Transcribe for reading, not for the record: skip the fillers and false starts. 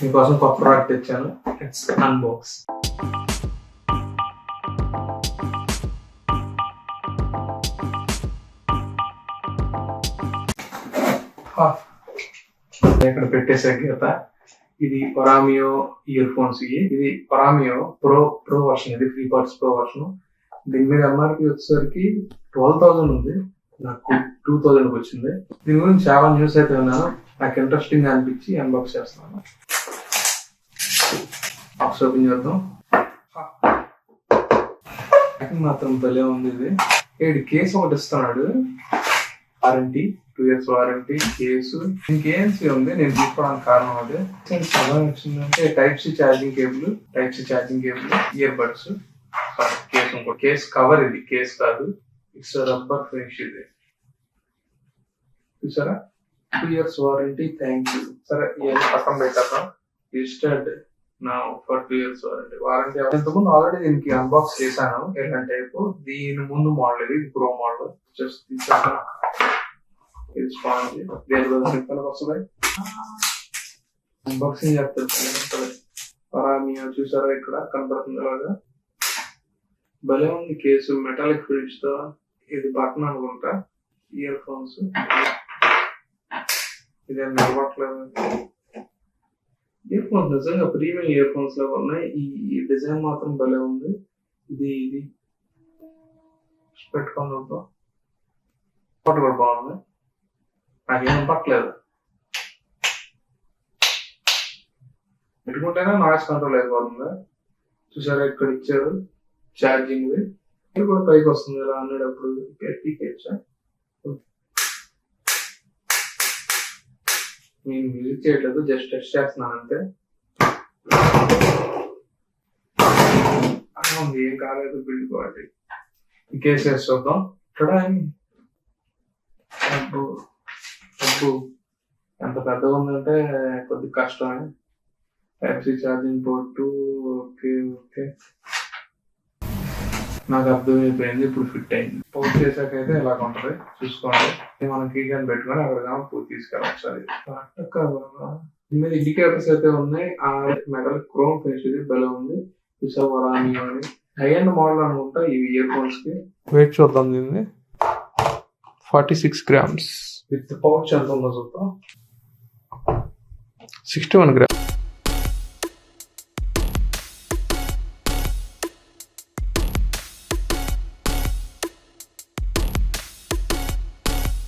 మీకోసం కొత్త ప్రోడక్ట్ తెచ్చాను. It's unbox. ఇక్కడ పెట్టేసే గీత. ఇది ఒరామియో ఇయర్ ఫోన్స్. ఇది ఒరామియో ప్రో వర్షన్. ఇది ఫ్రీ బడ్స్ ప్రో వర్షన్. దీని మీద ఎంఆర్పి వచ్చేసరికి 12,000 ఉంది. నాకు 2,000 వచ్చింది. దీని గురించి చాలా న్యూస్ అయితే విన్నాను. నాకు ఇంట్రెస్టింగ్ గా అనిపించి అన్బాక్స్ చేస్తున్నాను. బాక్స్ ఓపెన్ చేద్దాం. ప్యాకింగ్ మాత్రం భలే ఉంది. ఇది కేసు ఒకటి ఇస్తున్నాడు. Warranty 2 years warranty case. ఇంకేఎన్సీ ఉంది. నేను తీసుకోవడానికి కారణం అదే. వచ్చిందంటే type C charging cable, earbuds. Case ఇంకో కేసు కవర్. ఇది కేసు కాదు, ఇట్స్ రబ్బర్ ఫినిష్. ఇది చూసారా, 2 years వారంటీ. Thank you. సరే, ఇవన్నీ పక్కన పెట్టాక రిజిస్టర్డ్ నా ఫర్ 2 years వారంటీ. ఇంతకుముందు ఆల్రెడీ దీనికి అన్బాక్స్ చేశాను. ఎలాంటి టైప్. దీని ముందు మోడల్ ఇది ప్రో మోడల్. జస్ట్ తీసాక ఇది స్పాంజ్. దేని సింపుల్ వస్తుంది. అన్బాక్సింగ్ చెప్తాను. ఒరామియో చూసారా, ఇక్కడ కనపడుతుంది. అలాగా భలే ఉంది కేసు. మెటాలిక్ ఫినిష్ తో. ఇది బటన్ అనుకుంటా. Ear phones. ఇదేం నిలబట్టలేదు. ఇయర్ ఫోన్స్ నిజంగా ప్రీమియం ఇయర్ ఫోన్స్ లాగా ఉన్నాయి. ఈ డిజైన్ మాత్రం భలే ఉంది. ఇది పెట్టుకోవడం కూడా బాగుంది. నాకేం పట్టలేదు. పెట్టుకుంటేనే నాయిస్ కంట్రోల్ అయిపోతుంది. చూసారా, ఇక్కడ ఇచ్చారు ఛార్జింగ్. ఇది కూడా పైకి వస్తుంది. ఇలా అనేటప్పుడు పీకేచ్చా. నేను యూజ్ చేయట్లేదు, జస్ట్ టెస్ట్ చేస్తున్నాను అంతే. ఉంది, ఏం కాలేదు. Build quality. ఈ కేసెస్ చూద్దాం. ఇక్కడ అబ్బు ఎంత పెద్దగా ఉందంటే కొద్దిగా కష్టమే. Type C charging port. Okay, నాకు అర్థమైపోయింది. ఇప్పుడు ఫిట్ అయింది. పోస్ట్ చేసాక అయితే ఇలా ఉంటుంది. చూసుకోండి. మనం కీ క్యాన్ పెట్టుకొని అక్కడ తీసుకెళ్ళచ్చు. అది దీని మీద ఇండికేటర్స్ అయితే ఉన్నాయి. ఆ మెటల్ క్రోమ్ ఫినిష్. ఇది భలే ఉంది. చూసా ఒరామియో అని. హై ఎండ్ మోడల్ అనుకుంటా ఈ ఇయర్ ఫోన్స్ కి. వెయిట్ చూద్దాం. దీన్ని 46 grams. విత్ పౌచ్ ఎంత ఉందో చూద్దాం. 61 grams.